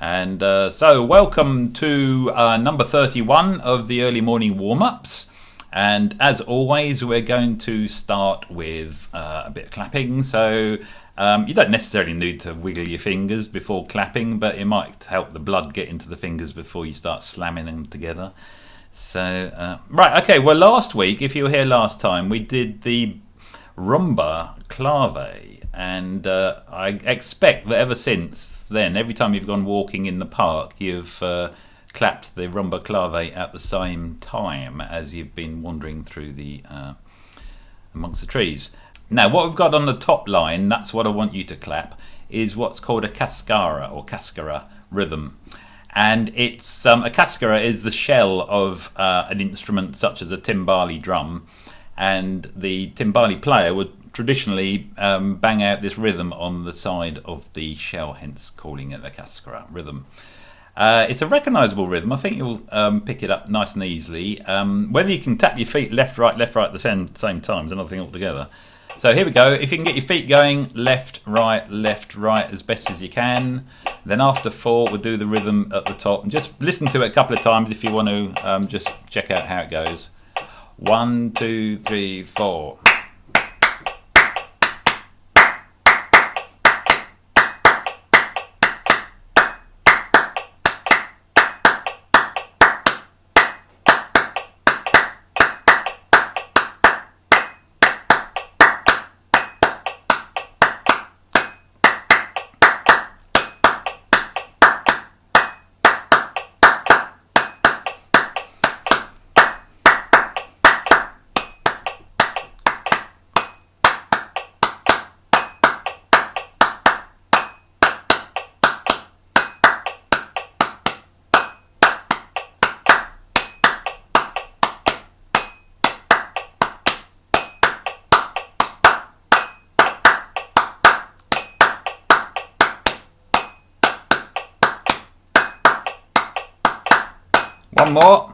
And so welcome to number 31 of the early morning warm-ups. And as always, we're going to start with a bit of clapping. So you don't necessarily need to wiggle your fingers before clapping, but it might help the blood get into the fingers before you start slamming them together. So, right, okay, well last week, if you were here last time, we did the rumba clave. And I expect that ever since then, every time you've gone walking in the park, you've clapped the rumba clave at the same time as you've been wandering through the amongst the trees. Now, what we've got on the top line, that's what I want you to clap, is what's called a Kaskara or Kaskara rhythm. And it's a Kaskara is the shell of an instrument such as a timbali drum, and the timbali player would traditionally bang out this rhythm on the side of the shell, hence calling it the Kaskara rhythm. It's a recognisable rhythm. I think you'll pick it up nice and easily. Whether you can tap your feet left, right at the same time is another thing altogether. So here we go. If you can get your feet going left, right as best as you can. Then after 4 we'll do the rhythm at the top. And just listen to it a couple of times if you want to just check out how it goes. 1, 2, 3, 4. One more.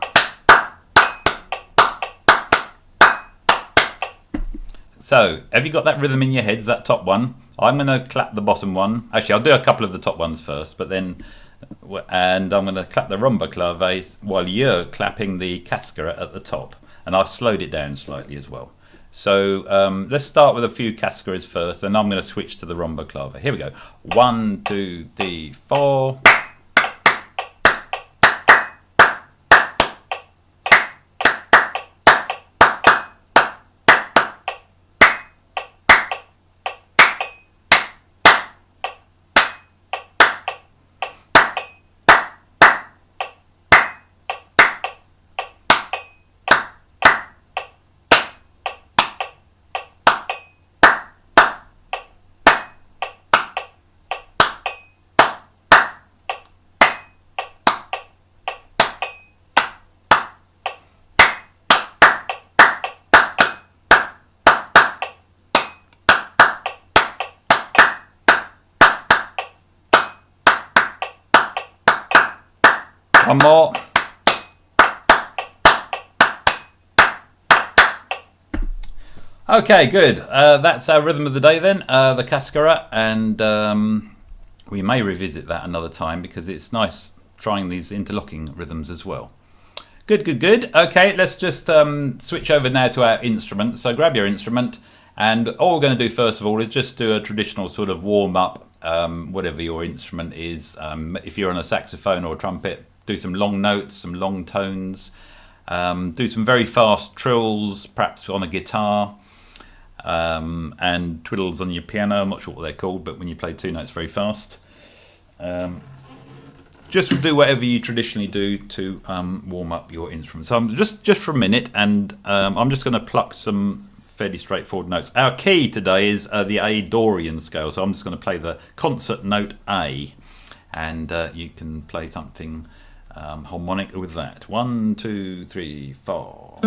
So, have you got that rhythm in your heads, that top one? I'm going to clap the bottom one. Actually, I'll do a couple of the top ones first, but then, and I'm going to clap the rumba clave while you're clapping the Kaskara at the top. And I've slowed it down slightly as well. So, let's start with a few Kaskaras first, then I'm going to switch to the rumba clave. Here we go. 1, 2, 3, 4. One more. Okay, good. That's our rhythm of the day then, the Kaskara, and we may revisit that another time because it's nice trying these interlocking rhythms as well. Good, good, good. Okay, let's just switch over now to our instrument. So grab your instrument, and all we're going to do first of all is just do a traditional sort of warm-up, whatever your instrument is. If you're on a saxophone or a trumpet, do some long notes, some long tones, do some very fast trills, perhaps on a guitar, and twiddles on your piano. I'm not sure what they're called, but when you play 2 notes very fast. Just do whatever you traditionally do to warm up your instrument. So I'm just for a minute, and I'm just going to pluck some fairly straightforward notes. Our key today is the A Dorian scale, so I'm just going to play the concert note A, and you can play something harmonic with that. 1, 2, 3, 4.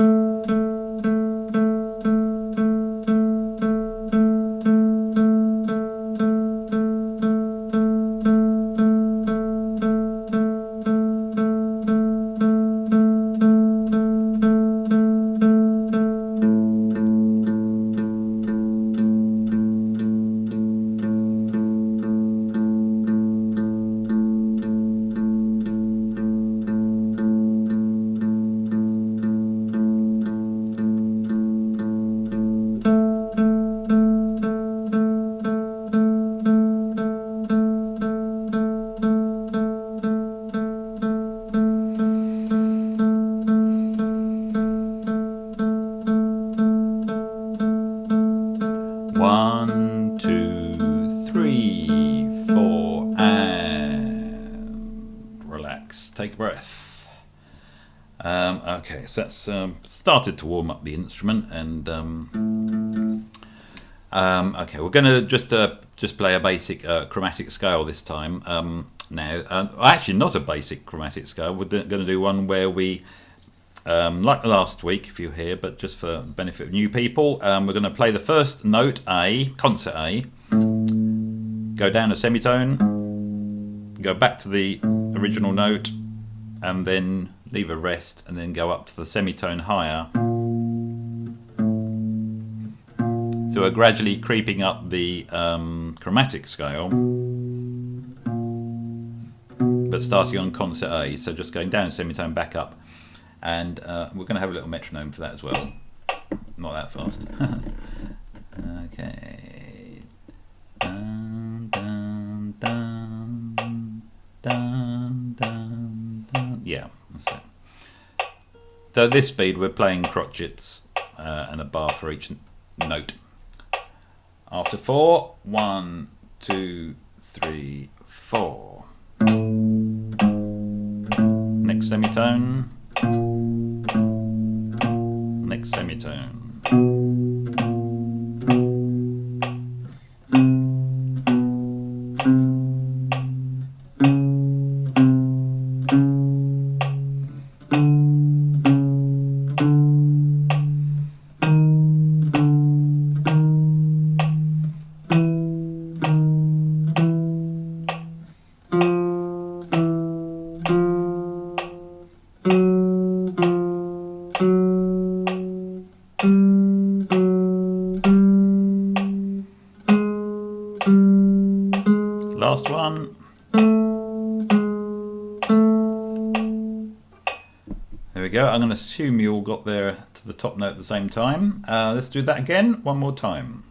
take a breath. Okay, so that's started to warm up the instrument, and okay, we're going to just play a basic chromatic scale this time. Now, actually, not a basic chromatic scale. We're going to do one where we, like last week, if you're here, but just for benefit of new people, we're going to play the first note A, concert A, go down a semitone, go back to the original note, and then leave a rest, and then go up to the semitone higher. So we're gradually creeping up the chromatic scale, but starting on concert A, so just going down semitone, back up, and we're going to have a little metronome for that as well. Not that fast. Okay. Dun, dun, dun, dun, dun, dun. Yeah, that's it. So at this speed we're playing crotchets and a bar for each note. After 4, 1, 2, 3, 4. Next semitone. Next semitone. Last one. There we go. I'm going to assume you all got there to the top note at the same time. Let's do that again one more time.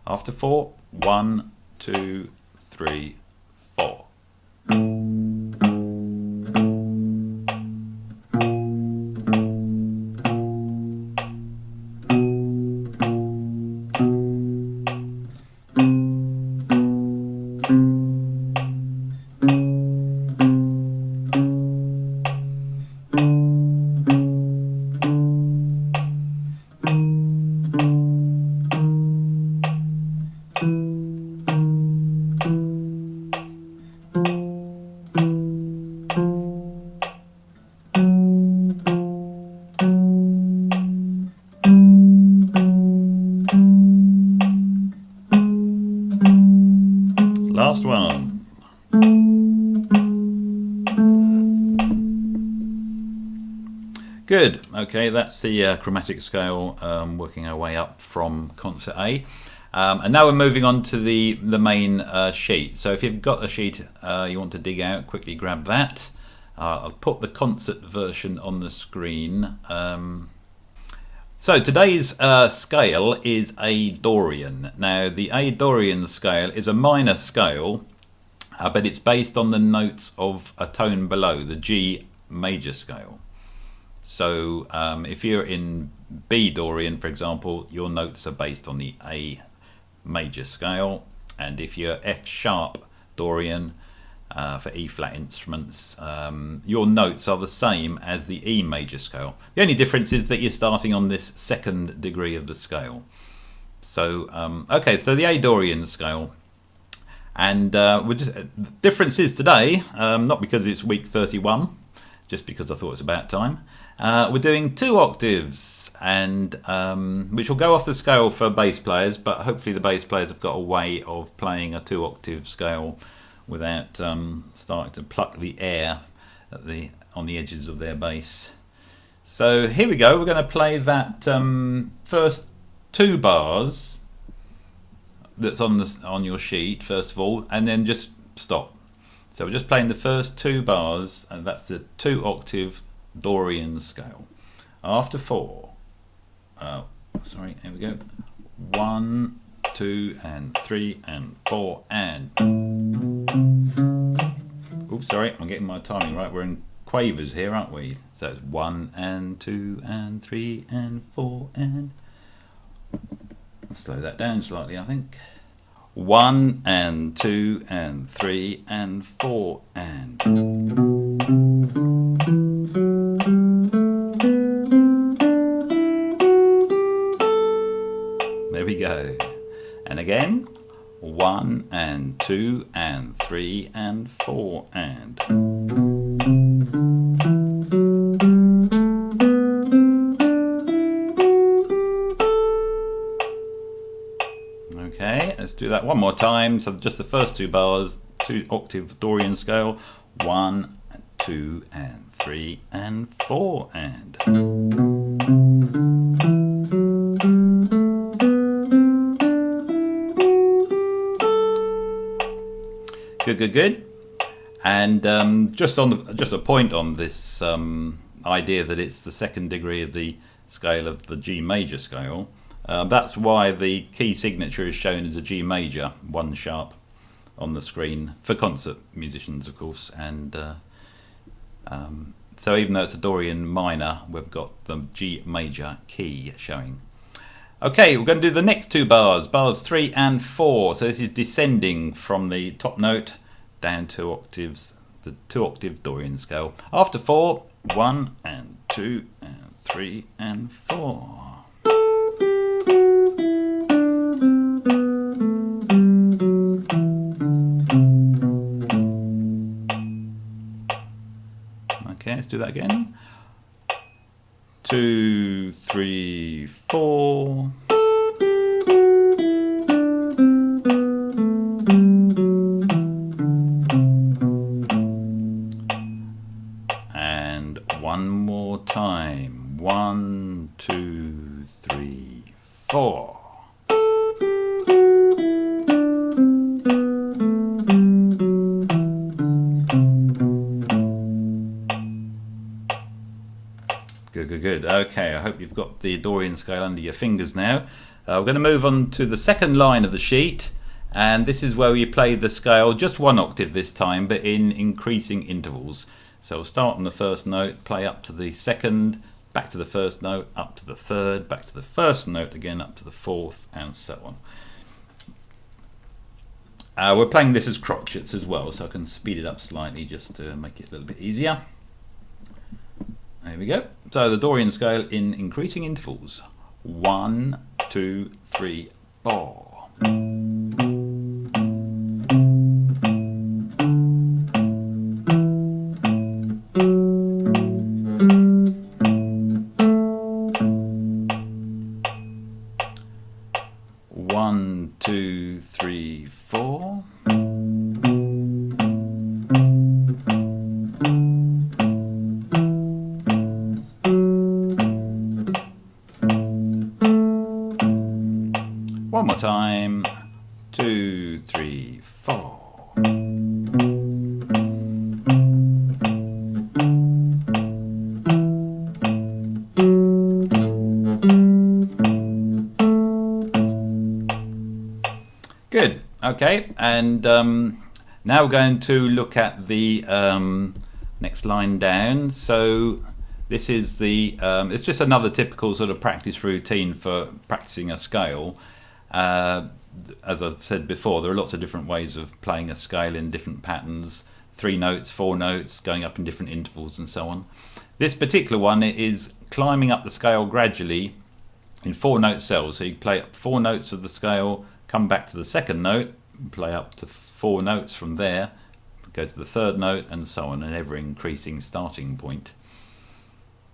After 4, 1, 2, 3, 4. Last one. Good. Okay, that's the chromatic scale, working our way up from concert A. And now we're moving on to the main sheet. So if you've got a sheet you want to dig out, quickly grab that. I'll put the concert version on the screen. So today's scale is a Dorian. Now the A Dorian scale is a minor scale, but it's based on the notes of a tone below, the G major scale. So if you're in B Dorian, for example, your notes are based on the A major scale, and if you're F sharp Dorian, for E flat instruments, your notes are the same as the E major scale. The only difference is that you're starting on this second degree of the scale. So okay, so the A Dorian scale, and we're just differences today, not because it's week 31, just because I thought it's about time. We're doing 2 octaves, and which will go off the scale for bass players, but hopefully the bass players have got a way of playing a 2 octave scale without starting to pluck the air at on the edges of their bass. So here we go. We're going to play that first 2 bars that's on your sheet first of all, and then just stop. So we're just playing the first 2 bars, and that's the 2 octave Dorian scale. After 4, sorry, here we go. 1, 2, and 3, and 4, and oops, sorry, I'm getting my timing right. We're in quavers here, aren't we? So it's 1 and 2 and 3 and 4 and I'll slow that down slightly, I think. 1 and 2 and 3 and 4 and 2 and 3 and 4 and. Okay, let's do that one more time. So just the first two bars, 2 octave Dorian scale, 1, 2 and 3 and 4 and. Good, good, good. And just a point on this idea that it's the second degree of the scale of the G major scale. That's why the key signature is shown as a G major, 1 sharp, on the screen for concert musicians, of course. And so even though it's a Dorian minor, we've got the G major key showing. Okay, we're going to do the next 2 bars, bars 3 and 4. So this is descending from the top note down 2 octaves, the 2 octave Dorian scale. After 4, 1 and 2 and 3 and 4. Okay, let's do that again. 2, 3, 4. And one more time. 1, 2, 3, 4. Good, good, good. Okay, I hope you've got the Dorian scale under your fingers now. We're going to move on to the second line of the sheet, and this is where we play the scale just 1 octave this time, but in increasing intervals. So we'll start on the first note, play up to the second, back to the first note, up to the third, back to the first note again, up to the fourth, and so on. We're playing this as crotchets as well, so I can speed it up slightly just to make it a little bit easier. There we go. So the Dorian scale in increasing intervals. 1, 2, 3, 4. 1, 2, 3, 4. One more time. 2, 3, 4. Good. Okay, and now we're going to look at the next line down. So this is the it's just another typical sort of practice routine for practicing a scale. As I've said before, there are lots of different ways of playing a scale in different patterns, 3 notes, 4 notes, going up in different intervals and so on. This particular one is climbing up the scale gradually in 4 note cells. So you play up 4 notes of the scale, come back to the second note, play up to 4 notes from there, go to the third note, and so on, an ever increasing starting point.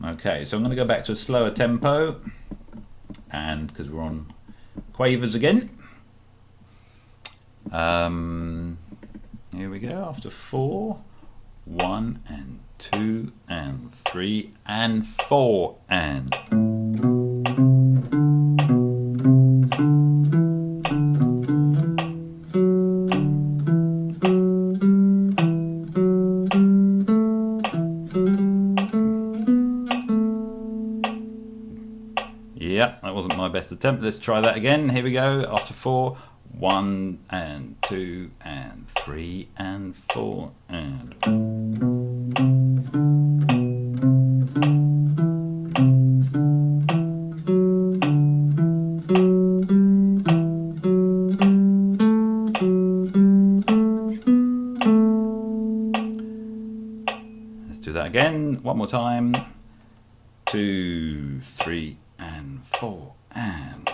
Okay, so I'm going to go back to a slower tempo, and because we're on quavers again. Here we go. After 4, 1 and 2 and 3 and 4 and. Yeah, that wasn't my best attempt. Let's try that again. Here we go. After 4, 1 and 2 and 3 and 4 and. Let's do that again. One more time. 2, 3 and 4 and.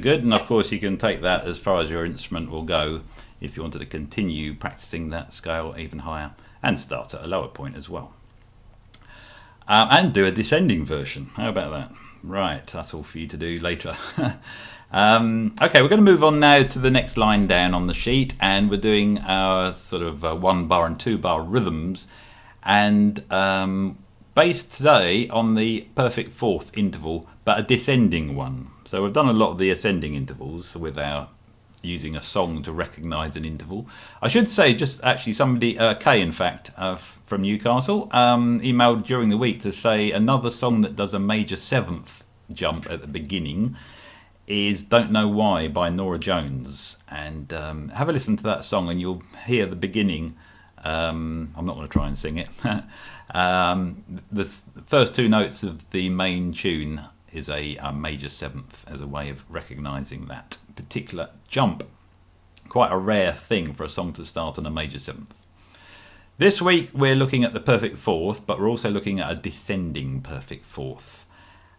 good. And of course, you can take that as far as your instrument will go if you wanted to continue practicing that scale even higher and start at a lower point as well. And do a descending version. How about that? Right, that's all for you to do later. Okay, we're going to move on now to the next line down on the sheet, and we're doing our sort of 1 bar and 2 bar rhythms, and based today on the perfect fourth interval, but a descending one. So we've done a lot of the ascending intervals with our using a song to recognise an interval. I should say, just actually somebody, Kay in fact, from Newcastle, emailed during the week to say another song that does a major seventh jump at the beginning is Don't Know Why by Norah Jones. And have a listen to that song and you'll hear the beginning. I'm not going to try and sing it. The first 2 notes of the main tune is a major seventh as a way of recognising that particular jump. Quite a rare thing for a song to start on a major seventh. This week we're looking at the perfect fourth, but we're also looking at a descending perfect fourth.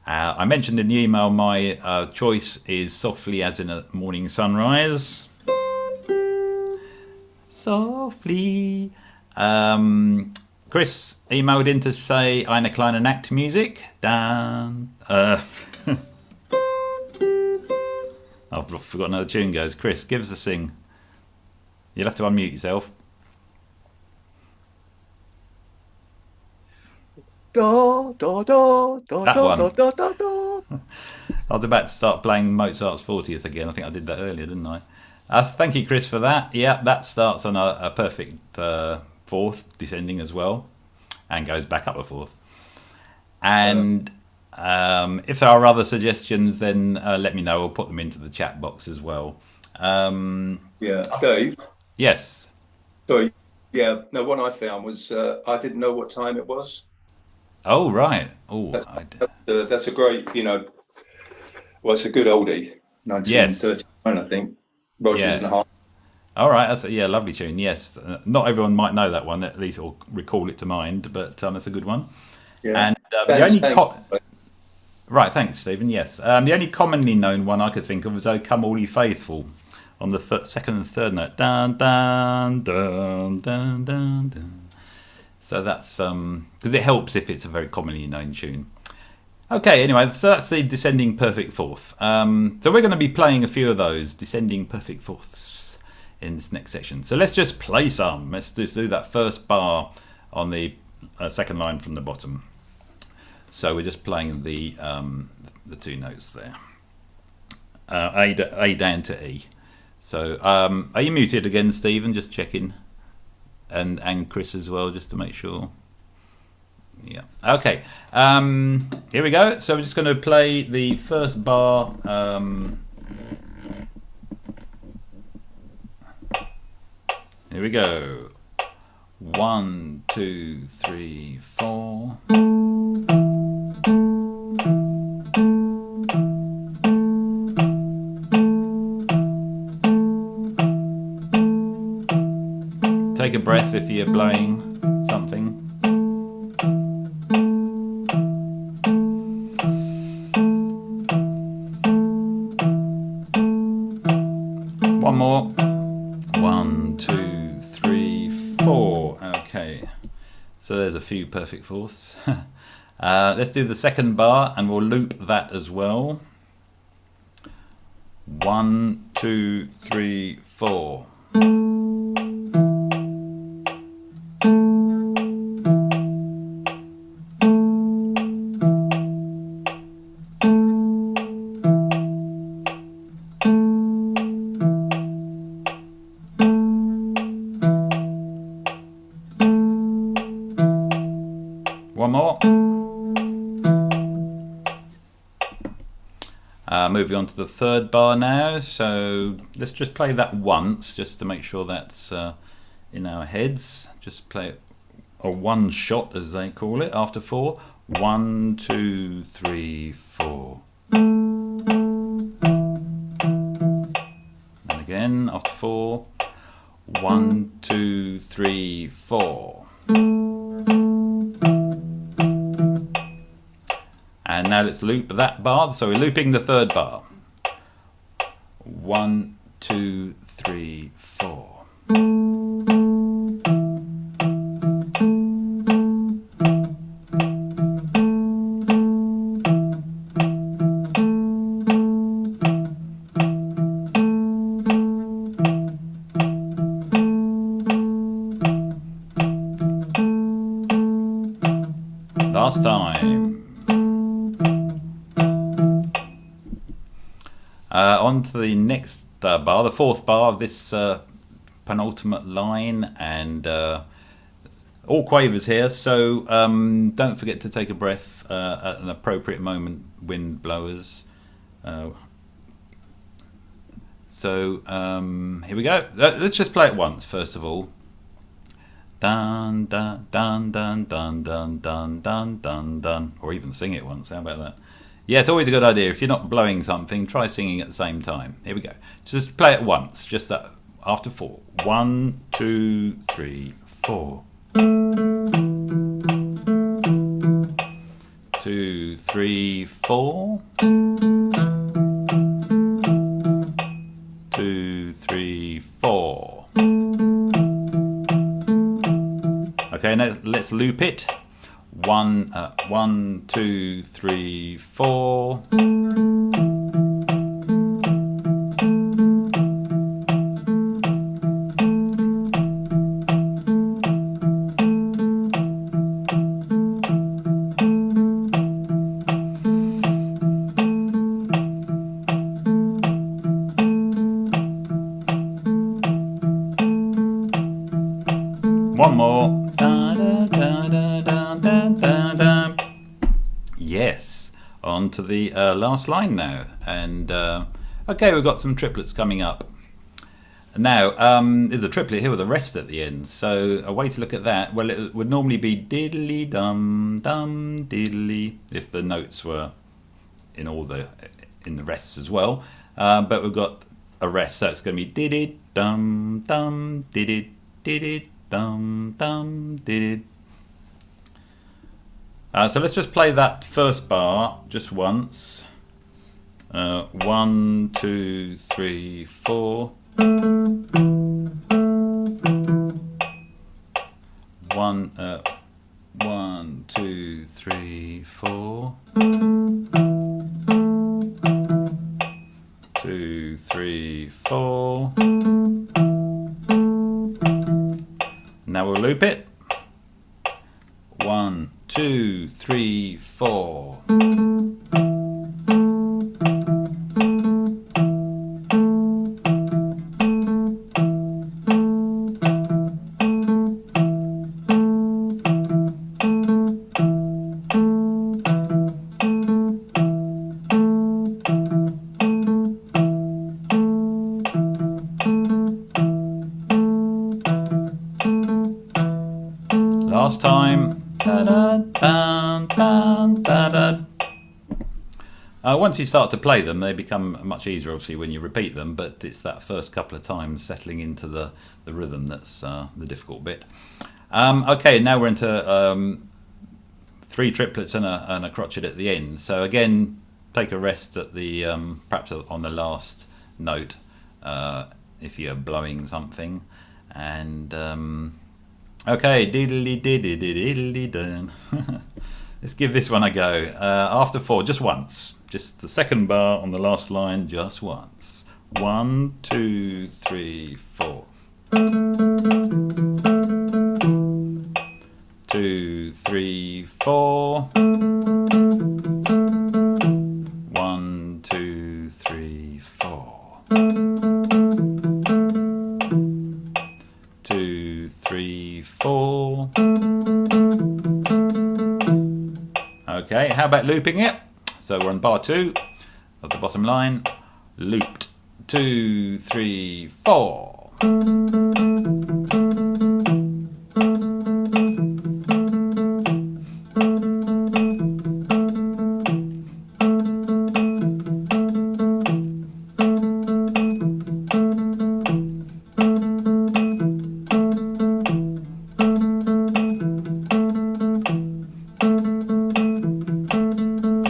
I mentioned in the email my choice is Softly as in a Morning Sunrise. Softly. Chris emailed in to say Eine kleine Nachtmusik. Dan. I've forgotten how the tune goes. Chris, give us a sing. You'll have to unmute yourself. Da, da, da, da, That da, one. da, da, da, da. I was about to start playing Mozart's 40th again. I think I did that earlier, didn't I? Thank you, Chris, for that. Yeah, that starts on a perfect fourth, descending as well, and goes back up a fourth. And if there are other suggestions, then let me know. We'll put them into the chat box as well. Yeah, Dave. Yes. Sorry. Yeah, no, one I found was I didn't know what time it was. Oh, right. Oh, That's a great, well, it's a good oldie, 1939, I think. Rogers and Hart. All right, that's a lovely tune. Yes, not everyone might know that one, at least, or recall it to mind, but that's a good one. Yeah. And the only right, thanks, Stephen. Yes, the only commonly known one I could think of was "O Come All Ye Faithful" on the second and third note. Dun dun dun dun dun dun. So that's because it helps if it's a very commonly known tune. Okay, anyway, so that's the descending perfect fourth. So we're going to be playing a few of those descending perfect fourths in this next section. So let's just play some. Let's just do that first bar on the second line from the bottom. So we're just playing the 2 notes there. A down to E. So are you muted again, Stephen? Just checking. And Chris as well, just to make sure. Yeah. Okay. Here we go. So we're just going to play the first bar. Here we go. 1, 2, 3, 4. Take a breath if you're blowing something. One more. 1, 2, 3, 4. Okay. So there's a few perfect fourths. Let's do the second bar and we'll loop that as well. 1, 2, 3, 4. One more. Moving on to the third bar now. So let's just play that once, just to make sure that's in our heads. Just play a one shot, as they call it, after 4. 1, 2, 3, 4. And again after 4. 1, 2, 3, 4. And now let's loop that bar. So we're looping the third bar. 1, 2, 3, 4. Last time. On to the next bar, the fourth bar of this penultimate line, and all quavers here, so don't forget to take a breath at an appropriate moment, wind blowers. So here we go. Let's just play it once first of all. Dun dun dun dun dun dun dun dun dun dun, or even sing it once. How about that? Yeah, it's always a good idea. If you're not blowing something, try singing at the same time. Here we go. Just play it once, just that after 4. 1, 2, 3, 4. 2, 3, 4. 2, 3, 4. Okay, now let's loop it. 1, 2, 3, 4. One more. Yes, on to the last line now, and okay, we've got some triplets coming up. Now there's a triplet here with a rest at the end, so a way to look at that, well, it would normally be diddly dum dum diddly if the notes were in the rests as well, but we've got a rest, so it's going to be did dum dum did dum dum did. So let's just play that first bar just once. 1, 2, 3, 4. 1, 2, 3, 4. 2, 3, 4. Now we'll loop it. 1, 2, 3, 4. Last time. Once you start to play them, they become much easier, obviously, when you repeat them, but it's that first couple of times settling into the rhythm that's the difficult bit. Okay, now we're into 3 triplets and a crotchet at the end. So again, take a rest at the perhaps on the last note if you're blowing something, and okay, diddly diddly diddly dun. Let's give this one a go. After 4, just once. Just the second bar on the last line, just once. 1, 2, 3, 4. 2, 3, 4. 1, 2, 3, 4. 2, 3, 4. Okay, how about looping it? So we're on bar 2 of the bottom line. Looped. 2, 3, 4.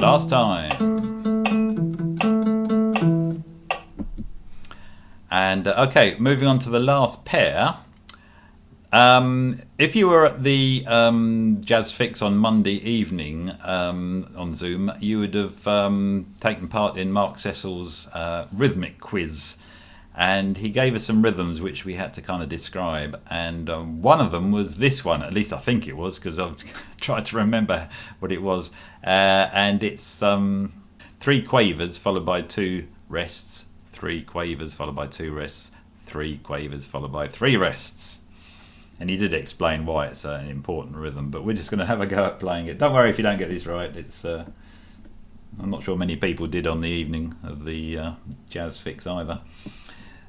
Last time. And okay, moving on to the last pair. If you were at the Jazz Fix on Monday evening on Zoom, you would have taken part in Mark Cecil's rhythmic quiz. And he gave us some rhythms which we had to kind of describe. And one of them was this one, at least I think it was, because I've tried to remember what it was. And it's 3 quavers followed by 2 rests, 3 quavers followed by 2 rests, 3 quavers followed by 3 rests. And he did explain why it's an important rhythm, but we're just going to have a go at playing it. Don't worry if you don't get this right. It's I'm not sure many people did on the evening of the Jazz Fix either.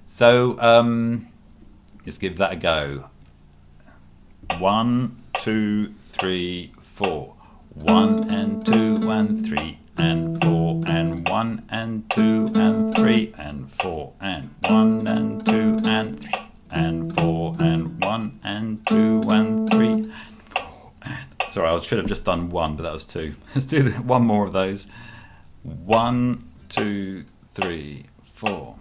So let's give that a go. 1, 2, 3, 4. 1 and 2 and 3 and 4 and 1 and 2 and 3 and 4 and 1 and 2 and 3 and 4 and 1 and 2 and 3 and 4 and... Sorry, I should have just done 1, but that was 2. Let's do one more of those. 1, 2, 3, 4.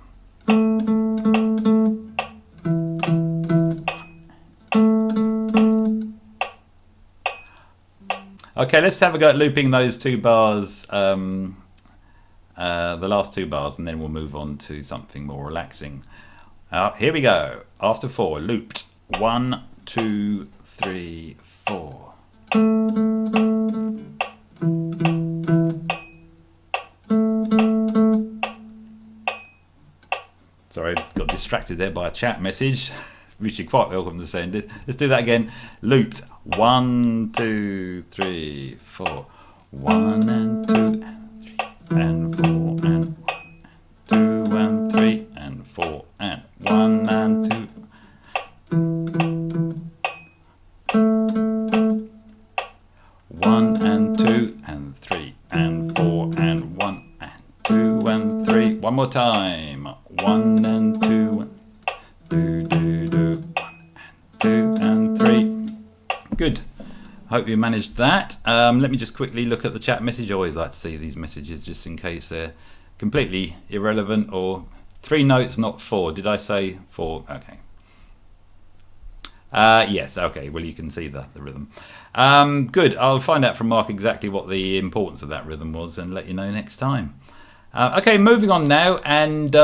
Okay, let's have a go at looping those 2 bars, the last 2 bars, and then we'll move on to something more relaxing. Here we go. After 4, looped. 1, 2, 3, 4. Sorry, got distracted there by a chat message, which you're quite welcome to send it. Let's do that again. Looped. 1, 2, 3, 4. 1 and 2 and 3 and 4 and 2 and 3 and 4 and 1 and 2. 1 and 2 and 3 and 4 and 1 and 2 and 3. One more time. 1 and 2 and 1 and 2 and 3. Good. Hope you managed that. Let me just quickly look at the chat message. I always like to see these messages just in case they're completely irrelevant. Or 3 notes, not 4. Did I say 4? Okay. Yes, okay. Well, you can see the rhythm. Good. I'll find out from Mark exactly what the importance of that rhythm was and let you know next time. Okay, moving on now. And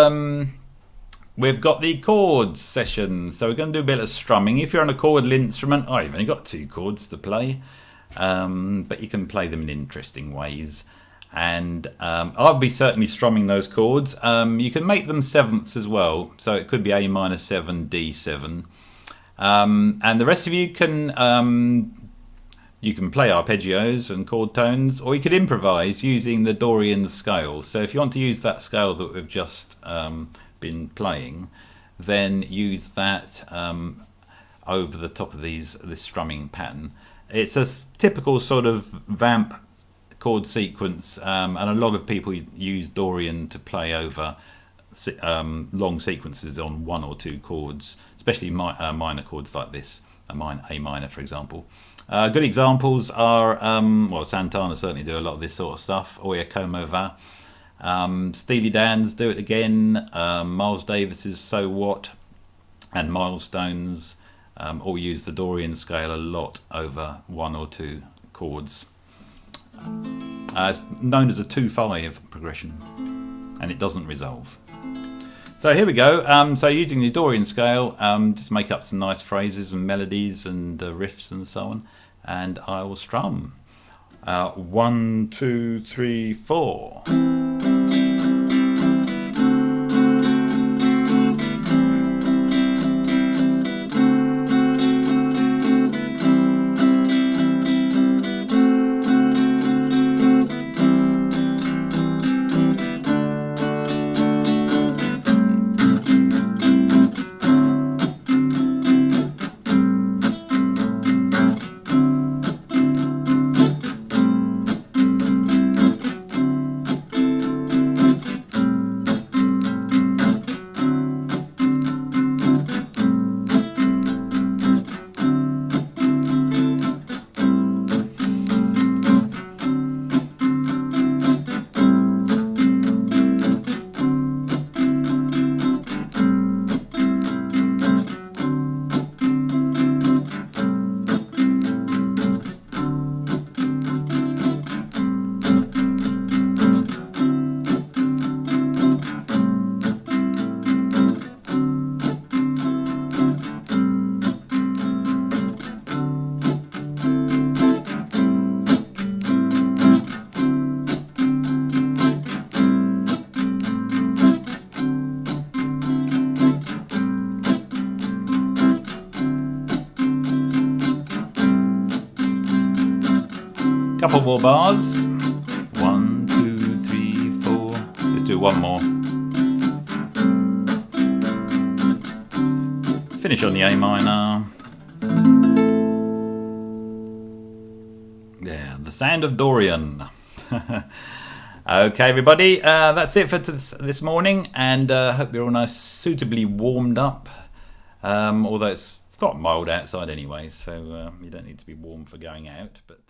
we've got the chords session. So we're going to do a bit of strumming. If you're on a chordal instrument, you've only got 2 chords to play. But you can play them in interesting ways. And I'll be certainly strumming those chords. You can make them 7ths as well. So it could be A minor 7, D7. And the rest of you can play arpeggios and chord tones, or you could improvise using the Dorian scale. So if you want to use that scale that we've just been playing, then use that over the top of this strumming pattern. It's a typical sort of vamp chord sequence, and a lot of people use Dorian to play over long sequences on 1 or 2 chords, especially minor chords like this, A minor, for example. Good examples are, Santana certainly do a lot of this sort of stuff, Oya Como Va. Steely Dan's Do It Again, Miles Davis's So What, and Milestones all use the Dorian scale a lot over 1 or 2 chords. It's known as a 2-5 progression, and it doesn't resolve. So here we go. So using the Dorian scale, just make up some nice phrases and melodies and riffs and so on, and I will strum. 1, 2, 3, 4. Couple more bars. 1, 2, 3, 4. Let's do one more. Finish on the A minor. Yeah, the sound of Dorian. Okay, everybody, that's it for this morning, and hope you're all nice, suitably warmed up. Although it's got mild outside anyway, so you don't need to be warm for going out. But